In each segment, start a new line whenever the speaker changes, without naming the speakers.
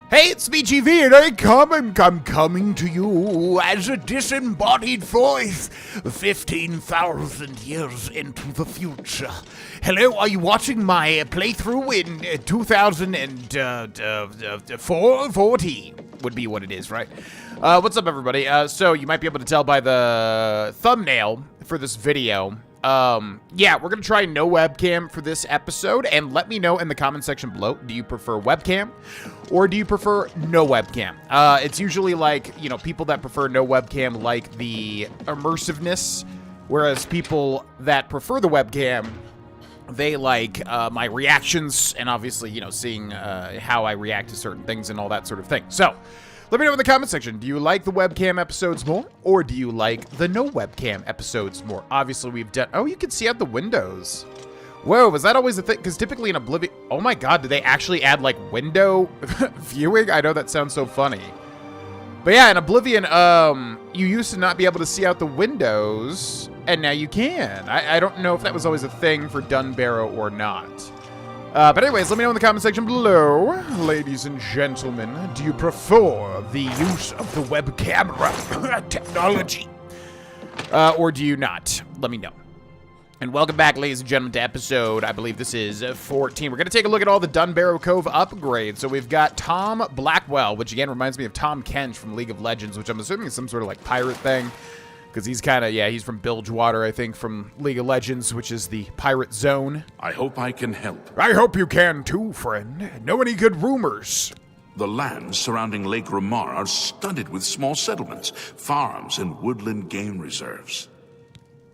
Hey, it's me, GV, and I'm coming to you as a disembodied voice 15,000 years into the future. Hello, are you watching my playthrough in 2040? Would be what it is, right? What's up, everybody? So you might be able to tell by the thumbnail for this video. Yeah, we're gonna try no webcam for this episode, and let me know in the comment section below, do you prefer webcam or do you prefer no webcam? It's usually like, you know, people that prefer no webcam like the immersiveness, whereas people that prefer the webcam, they like my reactions and obviously, you know, seeing how I react to certain things and all that sort of thing. So let me know in the comment section, do you like the webcam episodes more, or do you like the no webcam episodes more? Obviously, we've done... Oh, you can see out the windows. Whoa, was that always a thing? Because typically in Oblivion... Oh my god, do they actually add, like, window viewing? I know that sounds so funny. But yeah, in Oblivion, you used to not be able to see out the windows, and now you can. I don't know if that was always a thing for Dunbarrow or not. But anyways, let me know in the comment section below, ladies and gentlemen, do you prefer the use of the web camera technology? Or do you not? Let me know. And welcome back, ladies and gentlemen, to episode, I believe this is 14. We're going to take a look at all the Dunbarrow Cove upgrades. So we've got Tom Blackwell, which again reminds me of Tom Kench from League of Legends, which I'm assuming is some sort of like pirate thing. Because he's kind of, yeah, he's from Bilgewater, I think, from League of Legends, which is the pirate zone.
I hope I can help.
I hope you can too, friend. Know any good rumors?
The lands surrounding Lake Ramar are studded with small settlements, farms, and woodland game reserves.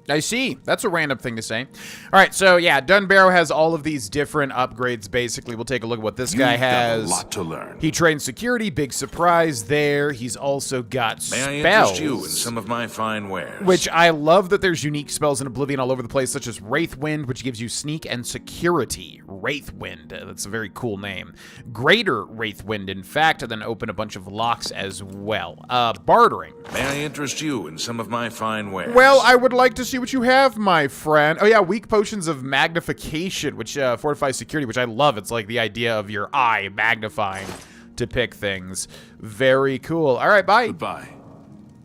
I see. That's a random thing to say. All right, so yeah, Dunbarrow has all of these different upgrades, basically. We'll take a look at what this guy has.
You've got a lot to learn.
He trains security, big surprise there. He's also got spells.
May I interest you in some of my fine wares?
Which I love that there's unique spells in Oblivion all over the place, such as Wraithwind, which gives you sneak and security. Wraithwind, that's a very cool name. Greater Wraithwind, in fact, and then open a bunch of locks as well. Bartering.
May I interest you in some of my fine wares?
Well, I would like to see what you have, my friend. Oh yeah, weak potions of magnification, which fortifies security, which I love. It's like the idea of your eye magnifying to pick things. Very cool. All right, bye.
Goodbye.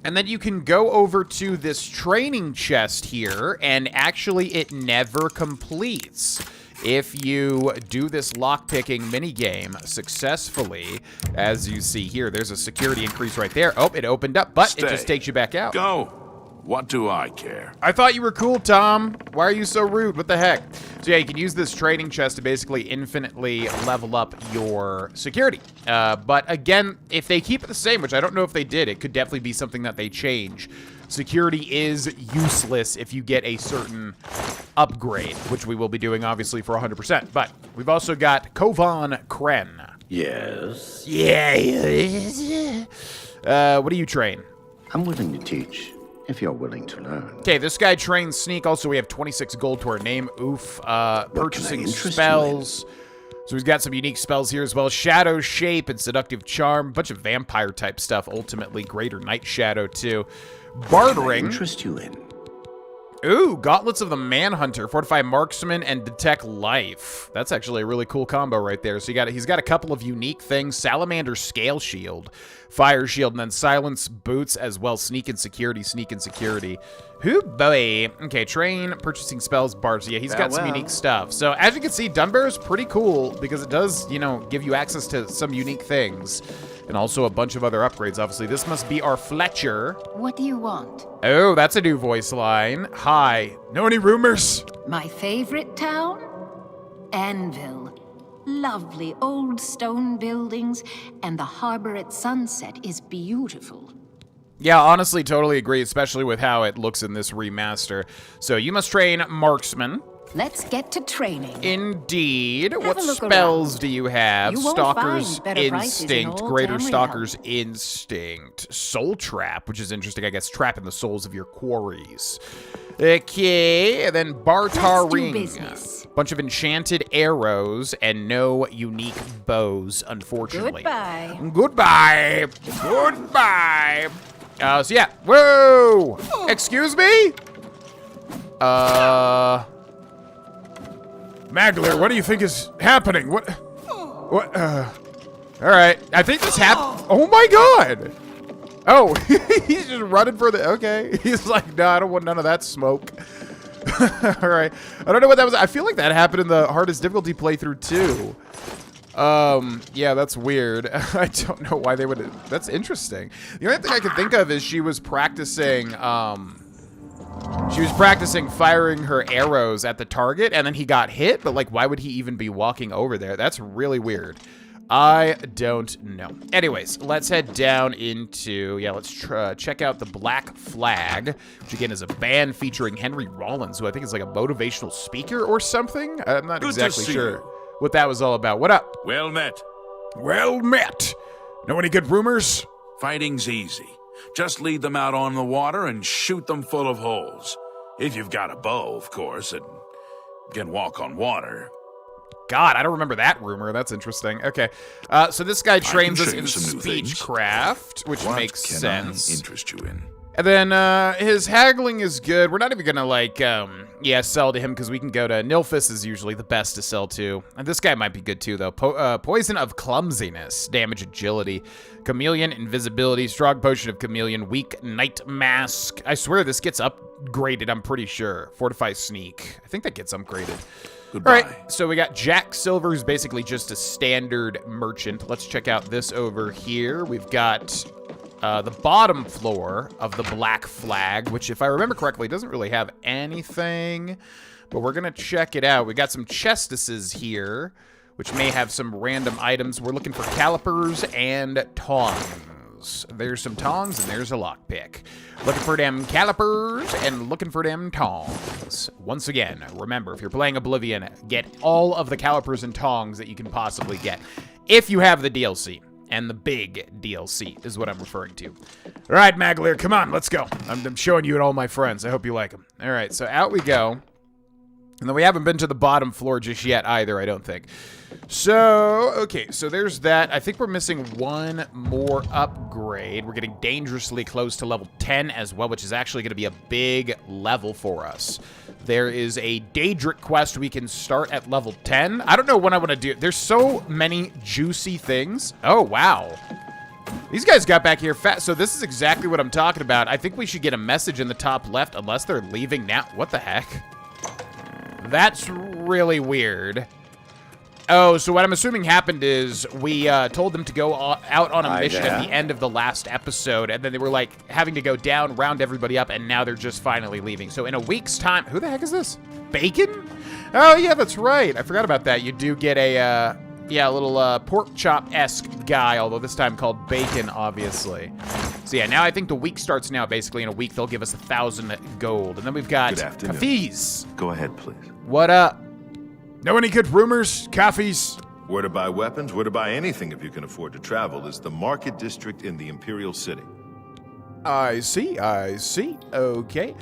And then you can go over to this training chest here, and actually it never completes. If you do this lockpicking minigame successfully, as you see here, there's a security increase right there. Oh, it opened up, but
Stay.
It just takes you back out.
Go. What do I care?
I thought you were cool, Tom. Why are you so rude? What the heck? So yeah, you can use this training chest to basically infinitely level up your security. But again, if they keep it the same, which I don't know if they did, it could definitely be something that they change. Security is useless if you get a certain upgrade, which we will be doing obviously for 100%. But we've also got Kovan Kren.
Yes?
Yeah. What do you train?
I'm willing to teach, if you're willing to learn.
Okay, this guy trains sneak. Also, we have 26 gold to our name. Oof. Purchasing spells. So he's got some unique spells here as well. Shadow Shape and Seductive Charm. Bunch of vampire type stuff. Ultimately, Greater Night Shadow too. Bartering.
What interest you in?
Ooh, Gauntlets of the Manhunter. Fortify Marksman and Detect Life. That's actually a really cool combo right there. So he's got a couple of unique things. Salamander Scale Shield. Fire Shield, and then Silence Boots as well. Sneak and Security, Sneak and Security. Hoo boy. Okay, train, purchasing spells, bars. Yeah, he's got some unique stuff. So as you can see, Dunbarrow is pretty cool because it does, you know, give you access to some unique things. And also a bunch of other upgrades, obviously. This must be our Fletcher.
What do you want?
Oh, that's a new voice line. Hi. Know any rumors?
My favorite town? Anvil. Lovely old stone buildings, and the harbor at sunset is beautiful.
Yeah, honestly, totally agree, especially with how it looks in this remaster. So you must train Marksman.
Let's get to training.
Indeed.
Have
What
a look
spells
around.
do you have?
You won't
Stalker's
find better prices in
Instinct,
old
Greater
Amelion.
Stalker's Instinct, Soul Trap, which is interesting, I guess, trapping the souls of your quarries. Okay, and then Bartar
Let's do
Ring.
business.
Bunch of enchanted arrows and no unique bows, unfortunately.
Goodbye.
Goodbye. Goodbye. So yeah. Whoa! Excuse me? Magler, what do you think is happening? What? All right. I think this happened. Oh my god. Oh, he's just running for the. Okay. He's like, no, I don't want none of that smoke. All right. I don't know what that was. I feel like that happened in the hardest difficulty playthrough too. Yeah, that's weird. I don't know why they would. That's interesting. The only thing I can think of is she was practicing firing her arrows at the target, and then he got hit, but, like, why would he even be walking over there? That's really weird. I don't know. Anyways, let's head down into, yeah, let's check out the Black Flag, which, again, is a band featuring Henry Rollins, who I think is, like, a motivational speaker or something. I'm not exactly sure what that was all about. What up?
Well met.
Well met. Know any good rumors?
Fighting's easy. Just lead them out on the water and shoot them full of holes. If you've got a bow, of course, and can walk on water.
God, I don't remember that rumor. That's interesting. Okay. So this guy trains us in speechcraft, which makes sense.
I interest you in?
And then his haggling is good. We're not even gonna, like, sell to him because we can go to Nilphys is usually the best to sell to. And this guy might be good too, though. Poison of Clumsiness, damage agility, Chameleon invisibility, strong potion of Chameleon, weak night mask. I swear this gets upgraded, I'm pretty sure. Fortify sneak. I think that gets upgraded.
Goodbye.
All right, so we got Jack Silver, who's basically just a standard merchant. Let's check out this over here. We've got the bottom floor of the Black Flag, which, if I remember correctly, doesn't really have anything, but we're going to check it out. We got some chestises here, which may have some random items. We're looking for calipers and tongs. There's some tongs, and there's a lockpick. Looking for them calipers and looking for them tongs. Once again, remember, if you're playing Oblivion, get all of the calipers and tongs that you can possibly get, if you have the DLC. And the big DLC is what I'm referring to. All right, Magleer, come on, let's go. I'm showing you and all my friends. I hope you like them. All right, so out we go. And then we haven't been to the bottom floor just yet either, I don't think. So, okay, so there's that. I think we're missing one more upgrade. We're getting dangerously close to level 10 as well, which is actually going to be a big level for us. There is a Daedric quest we can start at level 10. I don't know what I want to do. There's so many juicy things. Oh, wow. These guys got back here fast. So this is exactly what I'm talking about. I think we should get a message in the top left, unless they're leaving now. What the heck? That's really weird. Oh, so what I'm assuming happened is we told them to go out on a mission at the end of the last episode, and then they were, like, having to go down, round everybody up, and now they're just finally leaving. So in a week's time... Who the heck is this? Bacon? Oh, yeah, that's right. I forgot about that. You do get a, little pork chop-esque guy, although this time called Bacon, obviously. So yeah, now I think the week starts now. Basically, in a week, they'll give us 1,000 gold. And then we've got Kafiz.
Go ahead, please.
What up? Know any good rumors, Kafiz?
Where to buy weapons, where to buy anything if you can afford to travel is the market district in the Imperial City.
I see. Okay.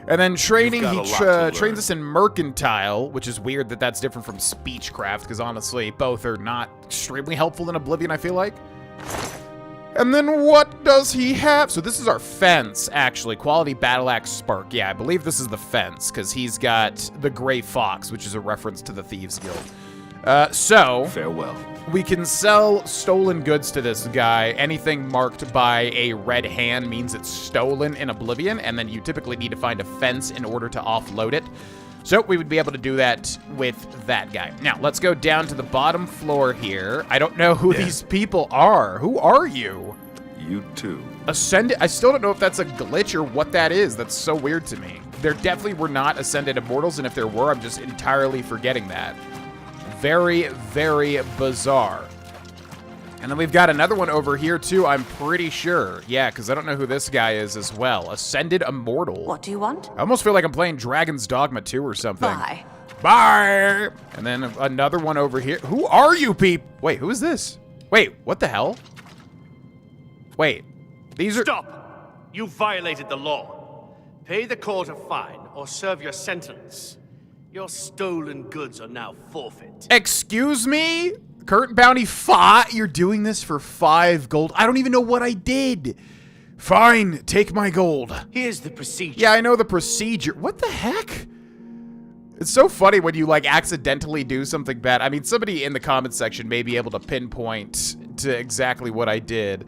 And then training, he trains us in Mercantile, which is weird that that's different from Speechcraft, because honestly, both are not extremely helpful in Oblivion, I feel like. And then what does he have? So this is our fence, actually. Quality Battle Axe Spark. Yeah, I believe this is the fence, because he's got the Gray Fox, which is a reference to the Thieves Guild. So...
Farewell.
We can sell stolen goods to this guy. Anything marked by a red hand means it's stolen in Oblivion, and then you typically need to find a fence in order to offload it. So we would be able to do that with that guy. Now, let's go down to the bottom floor here. I don't know who these people are. Who are you?
You too.
Ascended? I still don't know if that's a glitch or what that is. That's so weird to me. There definitely were not Ascended Immortals, and if there were, I'm just entirely forgetting that. Very, very bizarre. And then we've got another one over here, too, I'm pretty sure. Yeah, because I don't know who this guy is as well. Ascended Immortal.
What do you want?
I almost feel like I'm playing Dragon's Dogma 2 or something.
Bye.
Bye! And then another one over here. Who are you people? Wait, who is this? Wait, what the hell? Wait, these are...
Stop! You violated the law. Pay the court a fine or serve your sentence. Your stolen goods are now forfeit.
Excuse me? Current bounty 5? You're doing this for 5 gold? I don't even know what I did. Fine, take my gold.
Here's the procedure.
Yeah, I know the procedure. What the heck? It's so funny when you, like, accidentally do something bad. I mean, somebody in the comments section may be able to pinpoint to exactly what I did.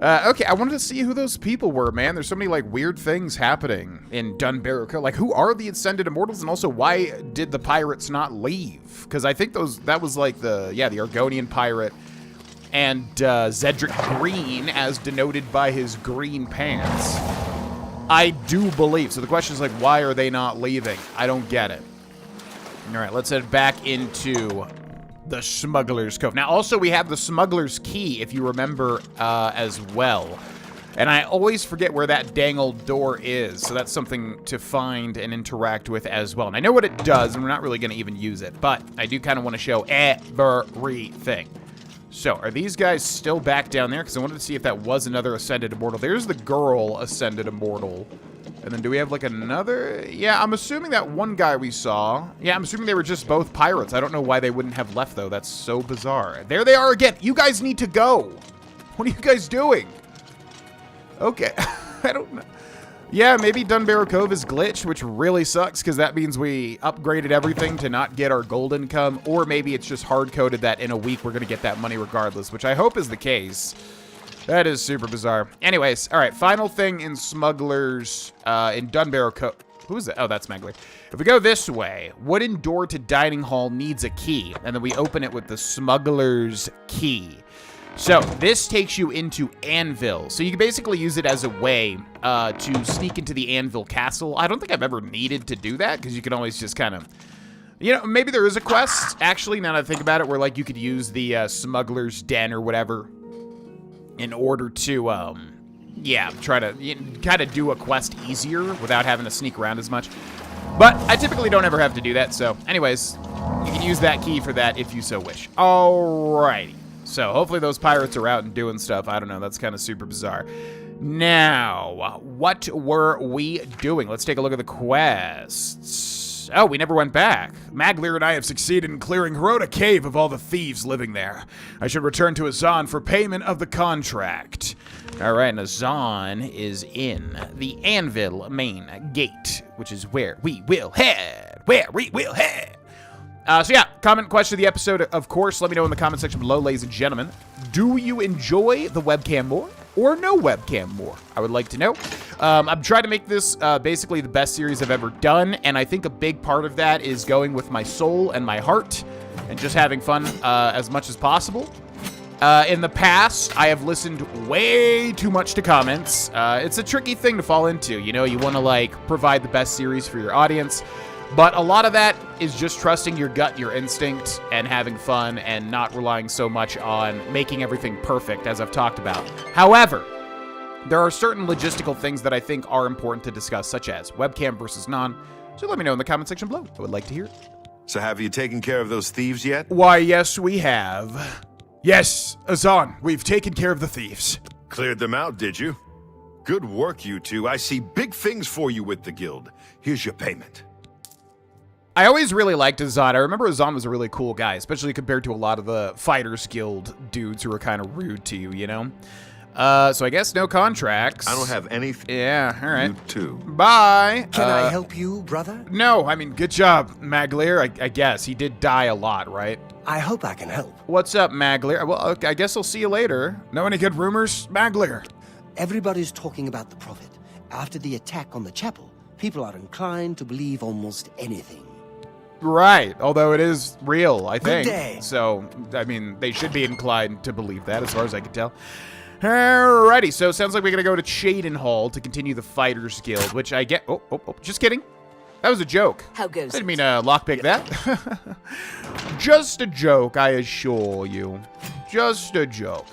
Okay, I wanted to see who those people were, man. There's so many, like, weird things happening in Dunbarrow Cove. Like, who are the Ascended Immortals? And also, why did the pirates not leave? Because I think that was, like, the Argonian pirate and Zedric Green, as denoted by his green pants. I do believe. So the question is, like, why are they not leaving? I don't get it. All right, let's head back into the Smuggler's Cove. Now, also, we have the Smuggler's Key, if you remember, as well. And I always forget where that dang old door is, so that's something to find and interact with as well. And I know what it does, and we're not really going to even use it, but I do kind of want to show everything. So, are these guys still back down there? Because I wanted to see if that was another Ascended Immortal. There's the girl Ascended Immortal. And then do we have, like, another? Yeah, I'm assuming that one guy we saw. Yeah, I'm assuming they were just both pirates. I don't know why they wouldn't have left, though. That's so bizarre. There they are again. You guys need to go. What are you guys doing? Okay. I don't know. Yeah, maybe Dunbarrow Cove is glitched, which really sucks, because that means we upgraded everything to not get our gold income. Or maybe it's just hard-coded that in a week we're going to get that money regardless, which I hope is the case. That is super bizarre. Anyways, all right, final thing in Smugglers, in Dunbarrow Cove. Who is it? Oh, that's Smuggler. If we go this way, wooden door to dining hall needs a key, and then we open it with the Smuggler's Key. So this takes you into Anvil. So you can basically use it as a way to sneak into the Anvil Castle. I don't think I've ever needed to do that, because you can always just kind of... You know, maybe there is a quest, actually, now that I think about it, where, like, you could use the Smuggler's Den or whatever in order to, yeah, try to kind of do a quest easier without having to sneak around as much. But I typically don't ever have to do that, so anyways, you can use that key for that if you so wish. Alrighty. So hopefully those pirates are out and doing stuff. I don't know, that's kind of super bizarre. Now, what were we doing? Let's take a look at the quests. Oh, we never went back. Smuggler and I have succeeded in clearing Hirota Cave of all the thieves living there. I should return to Azan for payment of the contract. All right, and Azan is in the Anvil main gate, which is where we will head. So yeah, comment question of the episode, of course. Let me know in the comment section below, ladies and gentlemen. Do you enjoy the webcam more or no webcam more? I would like to know. I'm trying to make this basically the best series I've ever done, and I think a big part of that is going with my soul and my heart and just having fun as much as possible. In the past, I have listened way too much to comments. It's a tricky thing to fall into. You know, you want to, like, provide the best series for your audience. But a lot of that is just trusting your gut, your instinct, and having fun and not relying so much on making everything perfect, as I've talked about. However, there are certain logistical things that I think are important to discuss, such as webcam versus non. So let me know in the comment section below. I would like to hear it.
So have you taken care of those thieves yet?
Why, yes, we have. Yes, Azan, we've taken care of the thieves.
Cleared them out, did you? Good work, you two. I see big things for you with the guild. Here's your payment.
I always really liked Azan. I remember Azan was a really cool guy, especially compared to a lot of the Fighters Guild dudes who were kind of rude to you, you know? So I guess no contracts.
I don't have anything.
Yeah, all right.
You too.
Bye.
Can I help you, brother?
No, I mean, good job, Smuggler. I guess. He did die a lot, right?
I hope I can help.
What's up, Smuggler? Well, okay, I guess I'll see you later. Know any good rumors, Smuggler?
Everybody's talking about the Prophet. After the attack on the chapel, people are inclined to believe almost anything.
Right, although it is real, I think.
Good day.
So, I mean, they should be inclined to believe that, as far as I can tell. Alrighty, so it sounds like we're gonna go to Cheydinhall to continue the Fighters Guild, which I get. Oh, just kidding. That was a joke.
How goes
I didn't mean to lockpick that. Just a joke, I assure you. Just a joke.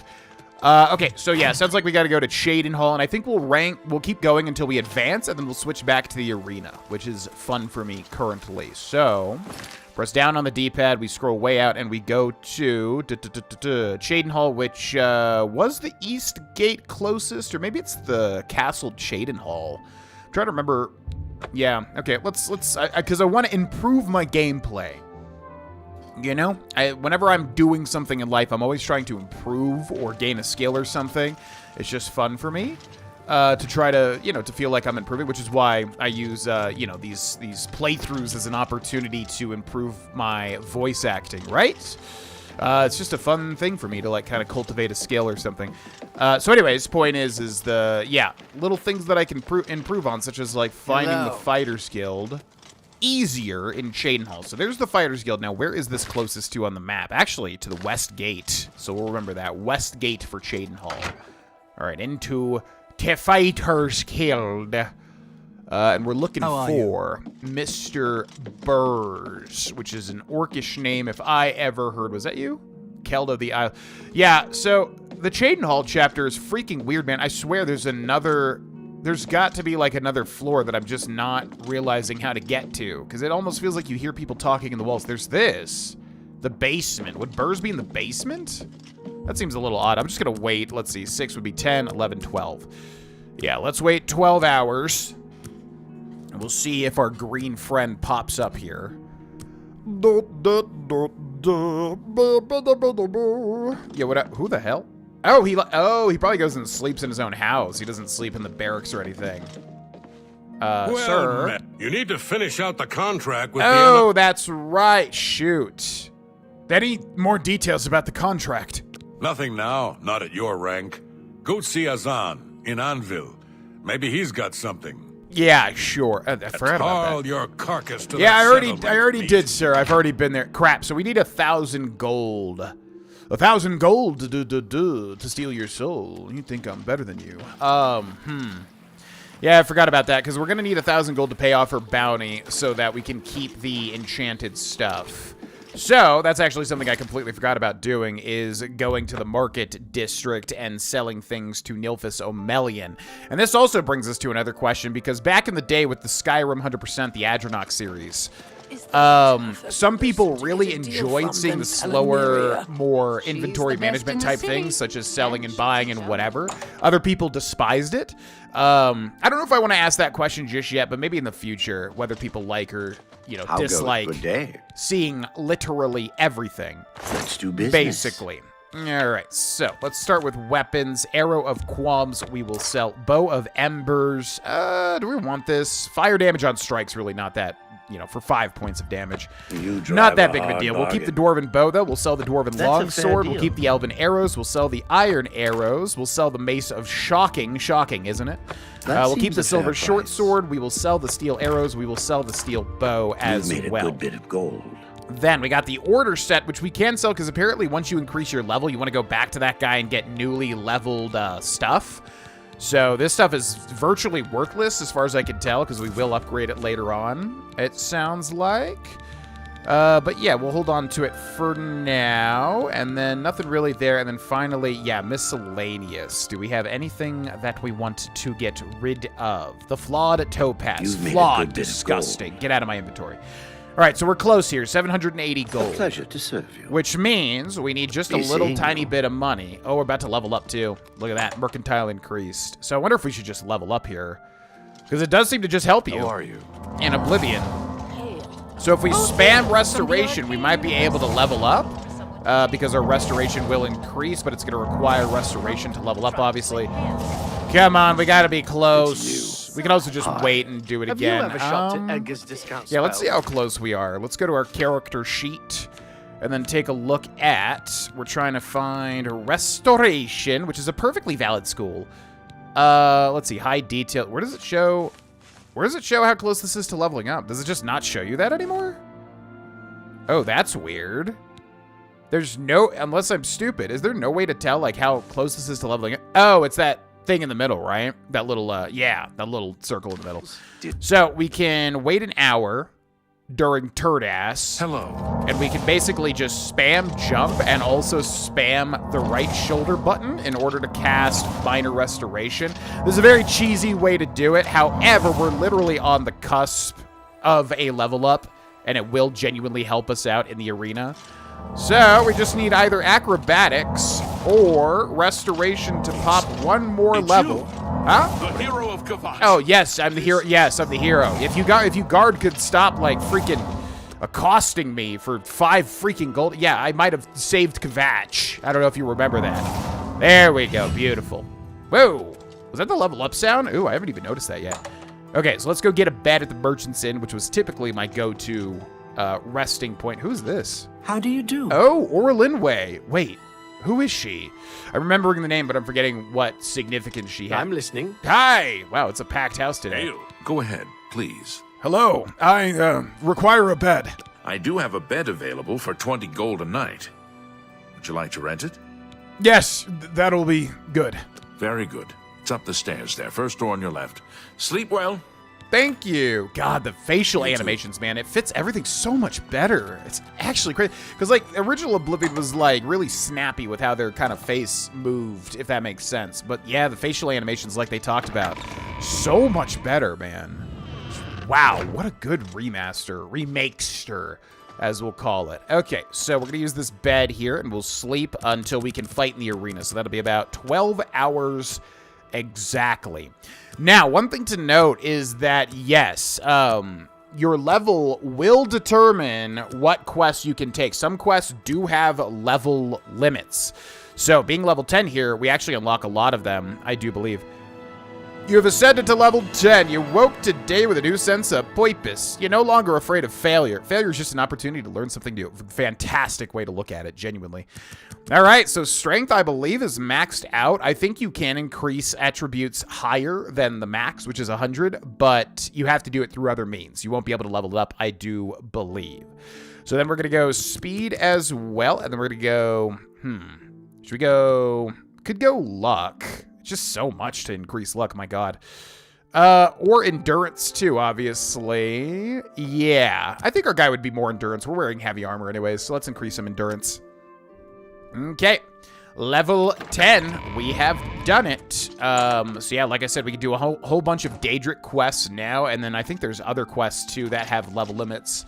Okay, so yeah, sounds like we gotta go to Cheydinhall, and I think we'll keep going until we advance, and then we'll switch back to the arena, which is fun for me currently. So, press down on the D-pad, we scroll way out, and we go to Cheydinhall, which was the east gate closest, or maybe it's the Castle Cheydinhall. I'm trying to remember. Yeah, okay, let's because I want to improve my gameplay. You know, whenever I'm doing something in life, I'm always trying to improve or gain a skill or something. It's just fun for me to try to, you know, to feel like I'm improving, which is why I use, you know, these playthroughs as an opportunity to improve my voice acting, right? It's just a fun thing for me to, like, kind of cultivate a skill or something. So anyways, point is the, yeah, little things that I can improve on, such as, like, finding the Fighters Guild easier in Cheydinhal. So there's the Fighters Guild. Now, where is this closest to on the map? Actually, to the West Gate. So we'll remember that. West Gate for Cheydinhal. All right, into the Fighters Guild. And we're looking for Mr. Burrs, which is an orcish name if I ever heard. Was that you? Keld of the Isle. Yeah, so the Cheydinhal chapter is freaking weird, man. I swear there's got to be like another floor that I'm just not realizing how to get to, because it almost feels like you hear people talking in the walls. There's this. The basement. Would Burrs be in the basement? That seems a little odd. I'm just going to wait. Let's see. 6 would be 10, 11, 12. Yeah, let's wait 12 hours. And we'll see if our green friend pops up here. Yeah, what? Who the hell? Oh, he probably goes and sleeps in his own house. He doesn't sleep in the barracks or anything.
Well,
Sir.
you need to finish out the contract with
Oh, that's right. Shoot. Any more details about the contract?
Nothing now, not at your rank. Go see Azan in Anvil. Maybe he's got something.
Yeah, sure. I forgot about
Haul
that.
your carcass to
Yeah,
the
I already did, sir. I've already been there. Crap. So we need 1,000 gold. 1,000 gold to steal your soul. You think I'm better than you? Yeah, I forgot about that, because we're gonna need 1,000 gold to pay off her bounty so that we can keep the enchanted stuff. So, that's actually something I completely forgot about doing, is going to the market district and selling things to Nilphys Amelion. And this also brings us to another question, because back in the day with the Skyrim 100%, the Adronach series, some people really enjoyed seeing the slower, more inventory management type things, such as selling and buying and whatever. Other people despised it. I don't know if I want to ask that question just yet, but maybe in the future, whether people like or, you know, dislike seeing literally everything.
Let's do business.
Basically. All right, so let's start with weapons. Arrow of Qualms, we will sell. Bow of Embers. Do we want this? Fire damage on strikes, really not that, you know, for 5 points of damage. Not that big of a deal. We'll keep the Dwarven Bow, though. We'll sell the Dwarven Longsword. We'll keep the Elven Arrows. We'll sell the Iron Arrows. We'll sell the Mace of Shocking. Shocking, isn't it? We'll keep the Silver Short Sword. We will sell the Steel Arrows. We will sell the Steel Bow as well.
You've made a good bit of gold.
Then we got the Order set, which we can sell because apparently once you increase your level, you want to go back to that guy and get newly leveled stuff. So this stuff is virtually worthless as far as I can tell, because we will upgrade it later on, it sounds like. But yeah, we'll hold on to it for now, and then nothing really there. And then finally, yeah, miscellaneous. Do we have anything that we want to get rid of? The Flawed Topaz. Flawed, disgusting. Get out of my inventory. All right, so we're close here, 780 gold.
A pleasure to serve you.
Which means we need just a little tiny bit of money. Oh, we're about to level up too. Look at that, mercantile increased. So I wonder if we should just level up here, because it does seem to just help you.
How are you?
In Oblivion. So if we spam restoration, we might be able to level up, because our restoration will increase, but it's going to require restoration to level up, obviously. Come on, we got to be close. We can also just wait and do it again.
Have you ever shopped at Edgar's discount
yeah, let's see how close we are. Let's go to our character sheet and then take a look at, we're trying to find restoration, which is a perfectly valid school. Let's see, high detail. Where does it show how close this is to leveling up? Does it just not show you that anymore? Oh, that's weird. There's no, unless I'm stupid, is there no way to tell like how close this is to leveling up? Oh, it's that thing in the middle, right? That little, yeah, that little circle in the middle. So we can wait an hour during Turdass.
Hello.
And we can basically just spam jump and also spam the right shoulder button in order to cast minor restoration. There's a very cheesy way to do it. However, we're literally on the cusp of a level up, and it will genuinely help us out in the arena. So we just need either acrobatics or restoration to pop one more level. Huh?
The hero of Kavash.
Oh yes, I'm the hero. Yes, I'm the hero. If you guard could stop like freaking accosting me for 5 freaking gold. Yeah, I might have saved Kavach. I don't know if you remember that. There we go. Beautiful. Whoa. Was that the level up sound? Ooh, I haven't even noticed that yet. Okay, so let's go get a bed at the Merchant's Inn, which was typically my go-to resting point. Who's this?
How do you do?
Oh, Orlinway. Wait, who is she? I'm remembering the name, but I'm forgetting what significance she had.
I'm listening.
Hi! Wow, it's a packed house today.
Hail. Go ahead, please.
Hello, I require a bed.
I do have a bed available for 20 gold a night. Would you like to rent it?
Yes, that'll be good.
Very good. It's up the stairs there, first door on your left. Sleep well.
Thank you. God, the facial
You too.
animations, man, it fits everything so much better. It's actually crazy. Because, like, original Oblivion was, like, really snappy with how their kind of face moved, if that makes sense. But, yeah, the facial animations, like they talked about, so much better, man. Wow, what a good remaster. Remakester, as we'll call it. Okay, so we're going to use this bed here, and we'll sleep until we can fight in the arena. So that'll be about 12 hours exactly. Now, one thing to note is that, yes, your level will determine what quests you can take. Some quests do have level limits. So, being level 10 here, we actually unlock a lot of them, I do believe. You have ascended to level 10. You woke today with a new sense of purpose. You're no longer afraid of failure. Failure is just an opportunity to learn something new. Fantastic way to look at it, genuinely. All right, so strength, I believe, is maxed out. I think you can increase attributes higher than the max, which is 100, but you have to do it through other means. You won't be able to level it up, I do believe. So then we're going to go speed as well, and then we're going to go, should we go, could go luck. Just so much to increase luck, my god. Or endurance too, obviously. Yeah, I think our guy would be more endurance. We're wearing heavy armor anyways, so let's increase some endurance. Okay, level 10, we have done it. So yeah, like I said, we can do a whole bunch of Daedric quests now, and then I think there's other quests too that have level limits.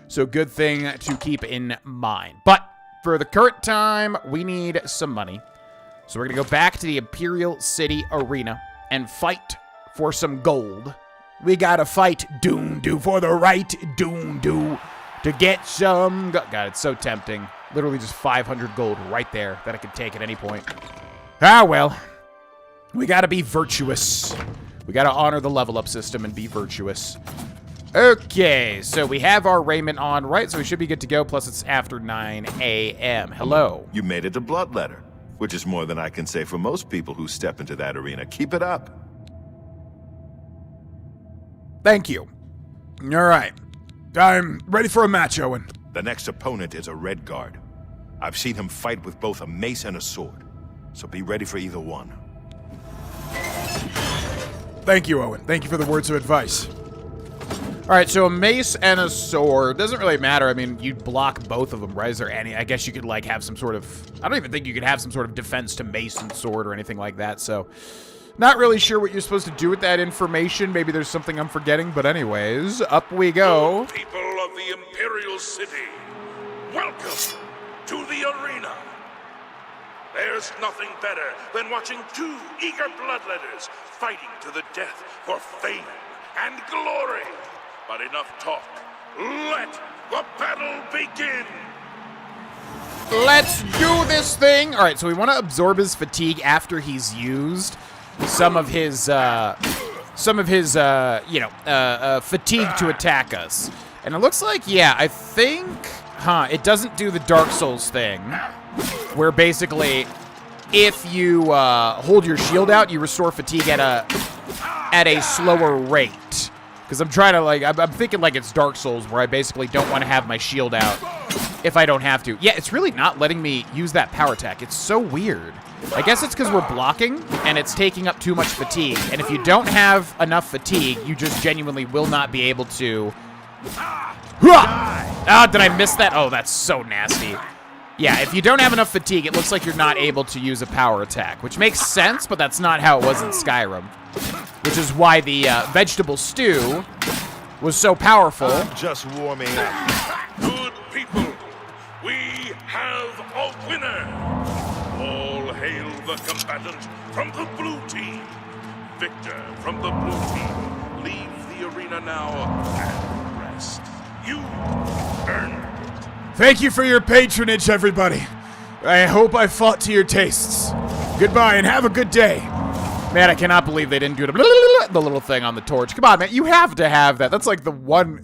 So good thing to keep in mind. But for the current time, we need some money. So we're going to go back to the Imperial City Arena and fight for some gold. We got to fight Doom-Doo for the right Doom-Doo to get some... God, it's so tempting. Literally just 500 gold right there that I could take at any point. Ah, well. We got to be virtuous. We got to honor the level up system and be virtuous. Okay, so we have our raiment on, right? So we should be good to go. Plus, it's after 9 a.m. Hello.
You made it to Bloodletter, which is more than I can say for most people who step into that arena. Keep it up.
Thank you. All right. I'm ready for a match, Owen.
The next opponent is a Red Guard. I've seen him fight with both a mace and a sword, so be ready for either one.
Thank you, Owen. Thank you for the words of advice. All right, so a mace and a sword. Doesn't really matter. I mean, you'd block both of them, right? Is there any... I guess you could, like, have some sort of... I don't even think you could have some sort of defense to mace and sword or anything like that, so... Not really sure what you're supposed to do with that information. Maybe there's something I'm forgetting, but anyways, up we go.
People of the Imperial City, welcome to the arena. There's nothing better than watching two eager bloodletters fighting to the death for fame and glory. But enough talk. Let the battle begin.
Let's do this thing. All right, so we want to absorb his fatigue after he's used some of his fatigue to attack us. And it looks like, yeah, I think, it doesn't do the Dark Souls thing, where basically, if you hold your shield out, you restore fatigue at a slower rate. Because I'm trying to, like, I'm thinking like it's Dark Souls, where I basically don't want to have my shield out if I don't have to. Yeah, it's really not letting me use that power attack. It's so weird. I guess it's because we're blocking, and it's taking up too much fatigue. And if you don't have enough fatigue, you just genuinely will not be able to... Ah, did I miss that? Oh, that's so nasty. Yeah, if you don't have enough fatigue, it looks like you're not able to use a power attack, which makes sense, but that's not how it was in Skyrim. Which is why the vegetable stew was so powerful.
Just warming up.
Good people, we have a winner. All hail the combatant from the blue team. Victor from the blue team. Leave the arena now and rest. You earned it.
Thank you for your patronage, everybody. I hope I fought to your tastes. Goodbye and have a good day. Man, I cannot believe they didn't do the little thing on the torch. Come on, man. You have to have that. That's like the one...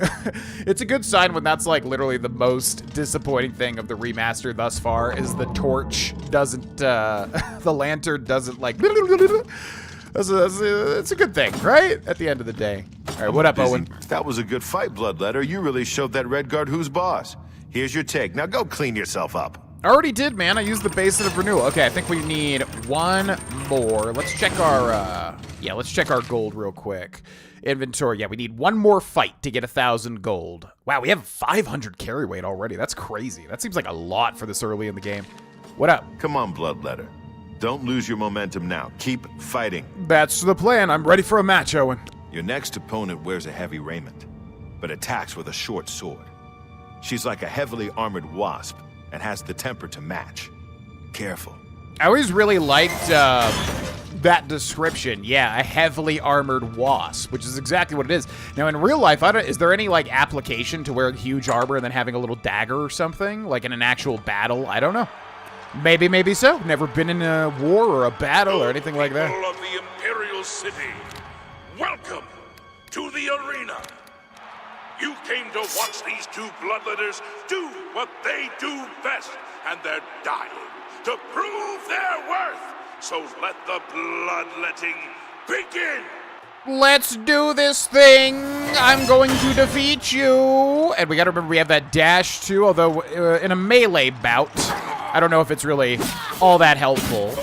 It's a good sign when that's like literally the most disappointing thing of the remaster thus far is the torch doesn't... the lantern doesn't like... It's a good thing, right? At the end of the day. All right, what up, Owen?
That was a good fight, Bloodletter. You really showed that Redguard who's boss. Here's your take. Now go clean yourself up.
I already did, man. I used the Basin of Renewal. Okay, I think we need one more. Let's check our, let's check our gold real quick. Inventory. Yeah, we need one more fight to get 1,000 gold. Wow, we have 500 carry weight already. That's crazy. That seems like a lot for this early in the game. What up?
Come on, Bloodletter. Don't lose your momentum now. Keep fighting.
That's the plan. I'm ready for a match, Owen.
Your next opponent wears a heavy raiment, but attacks with a short sword. She's like a heavily armored wasp and has the temper to match. Careful.
I always really liked that description. Yeah, a heavily armored wasp, which is exactly what it is. Now, in real life, is there any, like, application to wearing huge armor and then having a little dagger or something? Like in an actual battle? I don't know. Maybe so. Never been in a war or a battle or anything like that.
People of the Imperial City, welcome to the arena. You came to watch these two bloodletters do what they do best, and they're dying to prove their worth. So let the bloodletting begin.
Let's do this thing. I'm going to defeat you. And we gotta remember we have that dash too, although in a melee bout, I don't know if it's really all that helpful.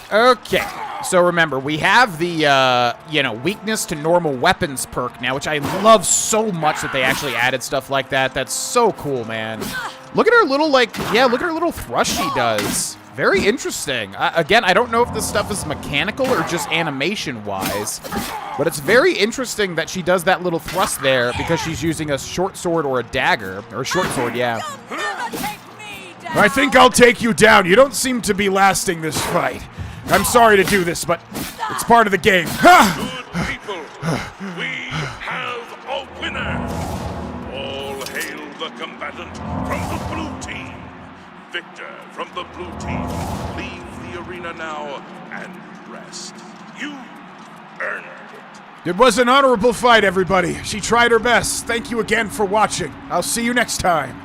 Okay, so remember, we have the, weakness to normal weapons perk now, which I love so much that they actually added stuff like that. That's so cool, man. Look at her little, look at her little thrust she does. Very interesting. Again, I don't know if this stuff is mechanical or just animation-wise, but it's very interesting that she does that little thrust there because she's using a short sword or a dagger, or a short sword, yeah.
I think I'll take you down. You don't seem to be lasting this fight. I'm sorry to do this, but it's part of the game.
Good people, we have a winner. All hail the combatant from the blue team. Victor from the blue team, leave the arena now and rest. You earned it.
It was an honorable fight, everybody. She tried her best. Thank you again for watching. I'll see you next time.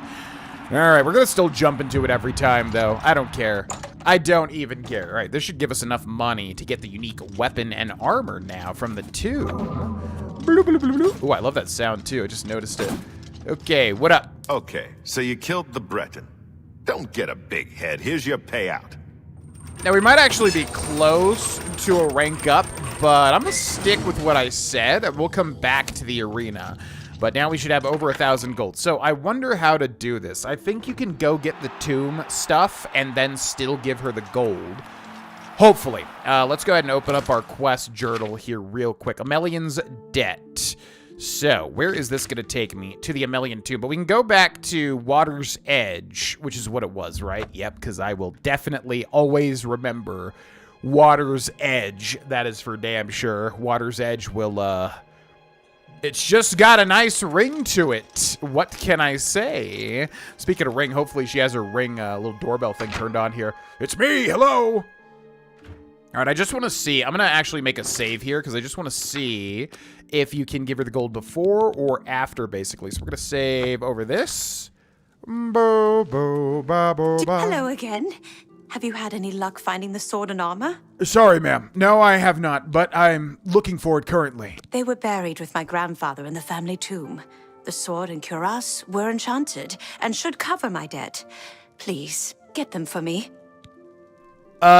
All right, we're going to still jump into it every time, though. I don't care. I don't even care. All right, this should give us enough money to get the unique weapon and armor now from the tomb. Ooh, I love that sound, too. I just noticed it. Okay, what up?
Okay, so you killed the Breton. Don't get a big head. Here's your payout.
Now, we might actually be close to a rank up, but I'm going to stick with what I said. We'll come back to the arena. But now we should have over 1,000 gold. So I wonder how to do this. I think you can go get the tomb stuff and then still give her the gold. Hopefully. Let's go ahead and open up our quest journal here real quick. Amelion's debt. So, where is this going to take me? To the Amelion tomb. But we can go back to Water's Edge, which is what it was, right? Yep, because I will definitely always remember Water's Edge. That is for damn sure. Water's Edge will, it's just got a nice ring to it. What can I say? Speaking of ring, hopefully she has her ring, little doorbell thing turned on here. It's me, hello! All right, I just want to see. I'm going to actually make a save here because I just want to see if you can give her the gold before or after, basically. So we're going to save over this.
Hello again. Have you had any luck finding the sword and armor?
Sorry, ma'am. No, I have not, but I'm looking for it currently.
They were buried with my grandfather in the family tomb. The sword and cuirass were enchanted and should cover my debt. Please, get them for me.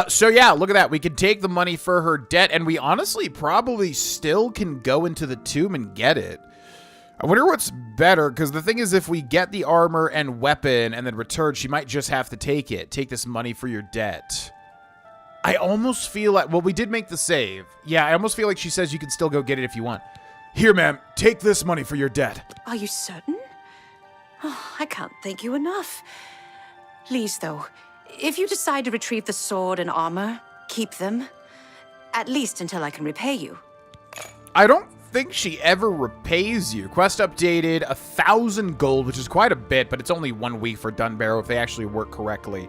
So yeah, look at that. We can take the money for her debt, and we honestly probably still can go into the tomb and get it. I wonder what's better, because the thing is, if we get the armor and weapon and then return, she might just have to take it. Take this money for your debt. I almost feel like, well, we did make the save. Yeah, I almost feel like she says you can still go get it if you want.
Here, ma'am, take this money for your debt.
Are you certain? Oh, I can't thank you enough. Please, though, if you decide to retrieve the sword and armor, keep them. At least until I can repay you.
I don't think she ever repays you. Quest updated, 1,000 gold, which is quite a bit, but it's only 1 week for Dunbarrow if they actually work correctly.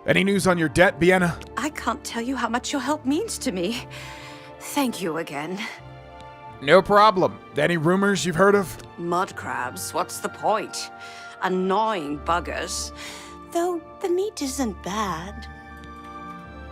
Any news on your debt, Vienna?
I can't tell you how much your help means to me. Thank you again.
No problem.
Any rumors you've heard of?
Mud crabs, what's the point? Annoying buggers. Though the meat isn't bad.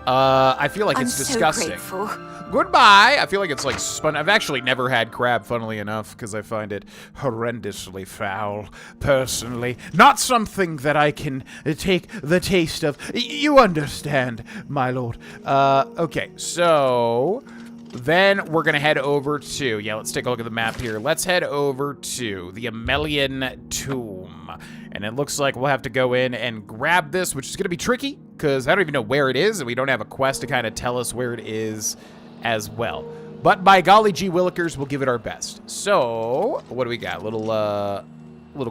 I feel like it's disgusting.
I'm so grateful.
Goodbye. I feel like it's like spun. I've actually never had crab, funnily enough, because I find it horrendously foul, personally. Not something that I can take the taste of. You understand, my lord. Okay, so then we're going to head over to, let's take a look at the map here. Let's head over to the Amelion tomb. And it looks like we'll have to go in and grab this, which is going to be tricky, because I don't even know where it is, and we don't have a quest to kind of tell us where it is as well. But by golly gee willikers, we'll give it our best. So, what do we got? Little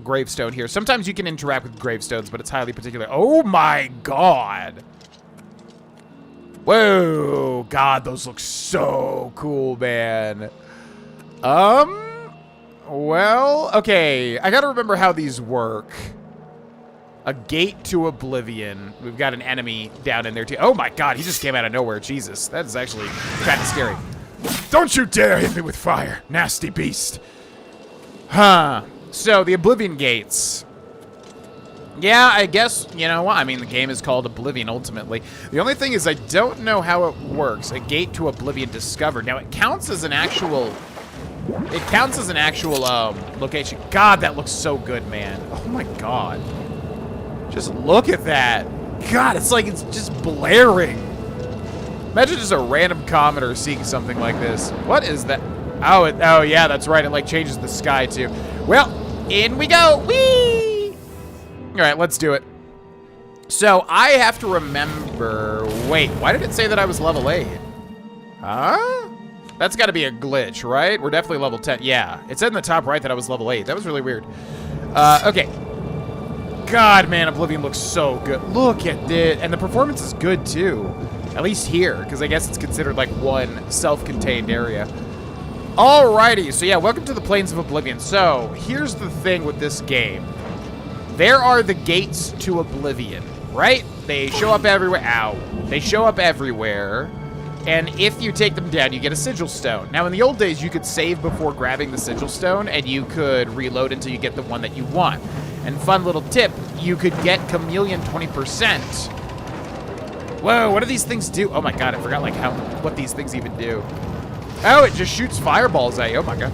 gravestone here. Sometimes you can interact with gravestones, but it's highly particular. Oh my god! Whoa! God, those look so cool, man. Well, okay. I gotta remember how these work. A gate to Oblivion. We've got an enemy down in there, too. Oh, my God. He just came out of nowhere. Jesus. That is actually kind of scary.
Don't you dare hit me with fire, nasty beast.
Huh. So, the Oblivion gates. Yeah, I guess, you know what? I mean, the game is called Oblivion, ultimately. The only thing is I don't know how it works. A gate to Oblivion discovered. Now, it counts as an actual... location. God, that looks so good, man. Oh, my God. Just look at that. God, it's like it's just blaring. Imagine just a random commoner seeing something like this. What is that? Oh, yeah, that's right. It, like, changes the sky, too. Well, in we go. Whee! All right, let's do it. So, I have to remember... Wait, why did it say that I was level 8? Huh? That's got to be a glitch, right? We're definitely level 10. Yeah, it said in the top right that I was level 8. That was really weird. Okay. God, man, Oblivion looks so good. Look at it. And the performance is good, too. At least here, because I guess it's considered, like, one self-contained area. Alrighty, so yeah, welcome to the Plains of Oblivion. So, here's the thing with this game. There are the gates to Oblivion, right? They show up everywhere. Ow. They show up everywhere. And if you take them down, you get a sigil stone. Now, in the old days, you could save before grabbing the sigil stone, and you could reload until you get the one that you want. And fun little tip, you could get Amelion 20%. Whoa, what do these things do? Oh my god, I forgot like what these things even do. Oh, it just shoots fireballs at you. Oh my god.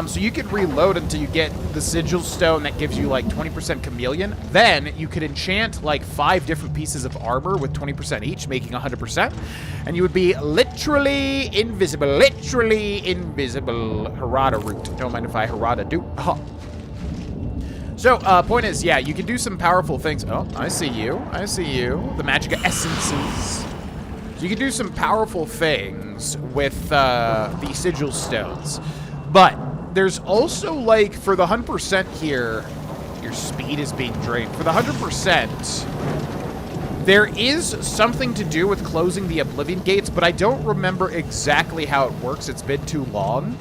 So you could reload until you get the sigil stone that gives you like 20% Amelion. Then you could enchant like 5 different pieces of armor with 20% each, making 100%. And you would be literally invisible. Literally invisible. Harada root. Don't mind if I Harada do. Oh. So, point is, yeah, you can do some powerful things. Oh, I see you. I see you. The magic essences. So you can do some powerful things with the sigil stones. But there's also, like, for the 100% here, your speed is being drained. For the 100%, there is something to do with closing the Oblivion gates, but I don't remember exactly how it works. It's been too long.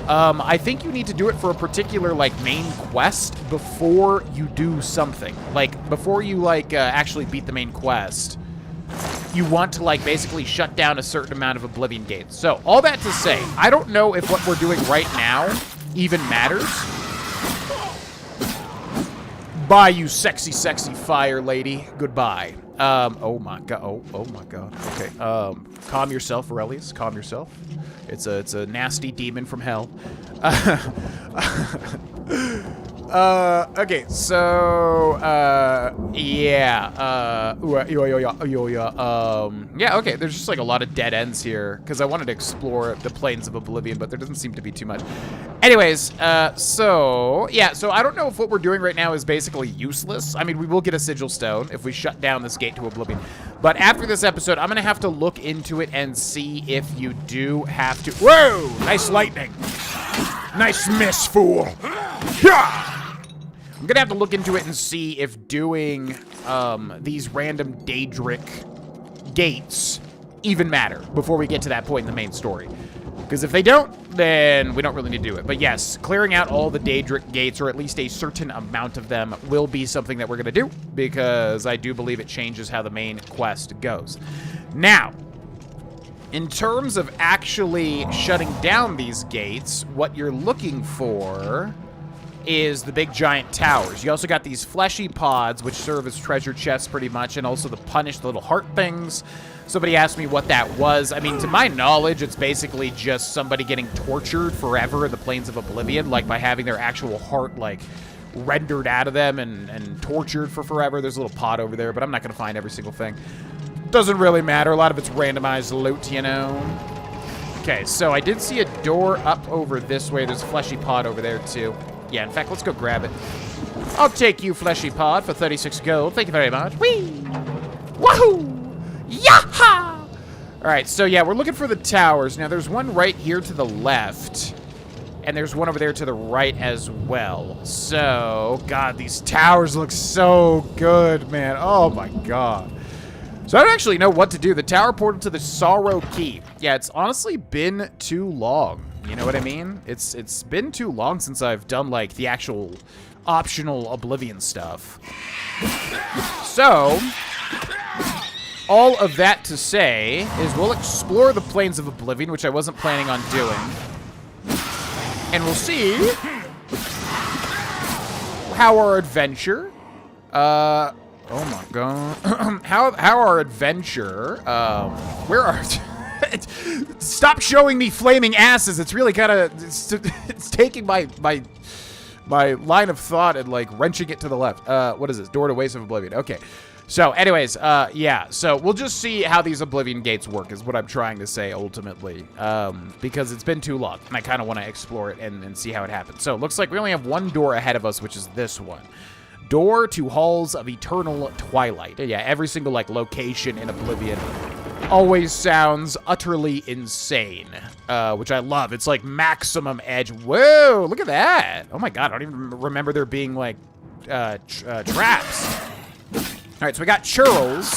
I think you need to do it for a particular, like, main quest before you do something. Like, before you, like, actually beat the main quest, you want to, like, basically shut down a certain amount of Oblivion gates. So, all that to say, I don't know if what we're doing right now even matters. Bye, you sexy, sexy fire lady. Goodbye. Oh my god. Oh my god. Okay. Calm yourself, Vaurelius. Calm yourself. It's a nasty demon from hell. Okay, so, yeah, yeah, okay, there's just, like, a lot of dead ends here, because I wanted to explore the Plains of Oblivion, but there doesn't seem to be too much. Anyways, so, yeah, so I don't know if what we're doing right now is basically useless. I mean, we will get a sigil stone if we shut down this gate to Oblivion, but after this episode, I'm gonna have to look into it and see if you do have to— Whoa! Nice lightning! Nice miss, fool! Yeah! I'm gonna have to look into it and see if doing these random Daedric gates even matter before we get to that point in the main story. Because if they don't, then we don't really need to do it. But yes, clearing out all the Daedric gates, or at least a certain amount of them, will be something that we're going to do, because I do believe it changes how the main quest goes. Now, in terms of actually shutting down these gates, what you're looking for is the big giant towers. You also got these fleshy pods, which serve as treasure chests pretty much, and also the punish, the little heart things. Somebody asked me what that was. I mean, to my knowledge, it's basically just somebody getting tortured forever in the Plains of Oblivion, like by having their actual heart, like, rendered out of them and tortured for forever. There's a little pod over there, but I'm not going to find every single thing. Doesn't really matter. A lot of it's randomized loot, you know. Okay, so I did see a door up over this way. There's a fleshy pod over there, too. Yeah, in fact, let's go grab it. I'll take you, fleshy pod, for 36 gold. Thank you very much. Whee! Wahoo! Yaha! All right, so yeah, we're looking for the towers. Now, there's one right here to the left, and there's one over there to the right as well. So, God, these towers look so good, man. Oh, my God. So I don't actually know what to do. The tower portal to the Sorrow Keep. Yeah, it's honestly been too long. You know what I mean? It's been too long since I've done, like, the actual optional Oblivion stuff. So, all of that to say is we'll explore the Plains of Oblivion, which I wasn't planning on doing. And we'll see how our adventure, oh my God, how our adventure, where are, stop showing me flaming asses. It's really kind of, it's taking my line of thought and like wrenching it to the left. What is this? Door to Waste of Oblivion. Okay. So anyways, yeah, so we'll just see how these Oblivion gates work is what I'm trying to say ultimately, because it's been too long and I kind of want to explore it and see how it happens. So it looks like we only have one door ahead of us, which is this one. Door to Halls of Eternal Twilight. Yeah, every single like location in Oblivion always sounds utterly insane, which I love. It's like maximum edge. Whoa, look at that. Oh my God, I don't even remember there being like traps. All right, so we got churls.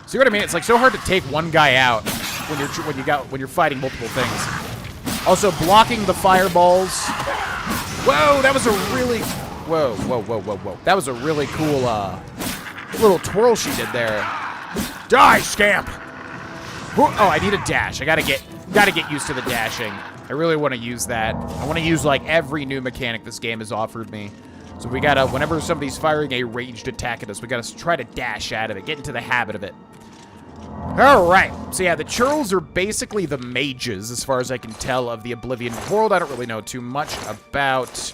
See what I mean? It's like so hard to take one guy out when you're fighting multiple things. Also blocking the fireballs. Whoa, that was a really whoa. That was a really cool little twirl she did there. Die, scamp. Oh, I need a dash. I gotta get used to the dashing. I really want to use that. I want to use like every new mechanic this game has offered me. So we gotta, whenever somebody's firing a ranged attack at us, we gotta try to dash out of it, get into the habit of it. All right, so yeah, the churls are basically the mages, as far as I can tell, of the Oblivion world. I don't really know too much about,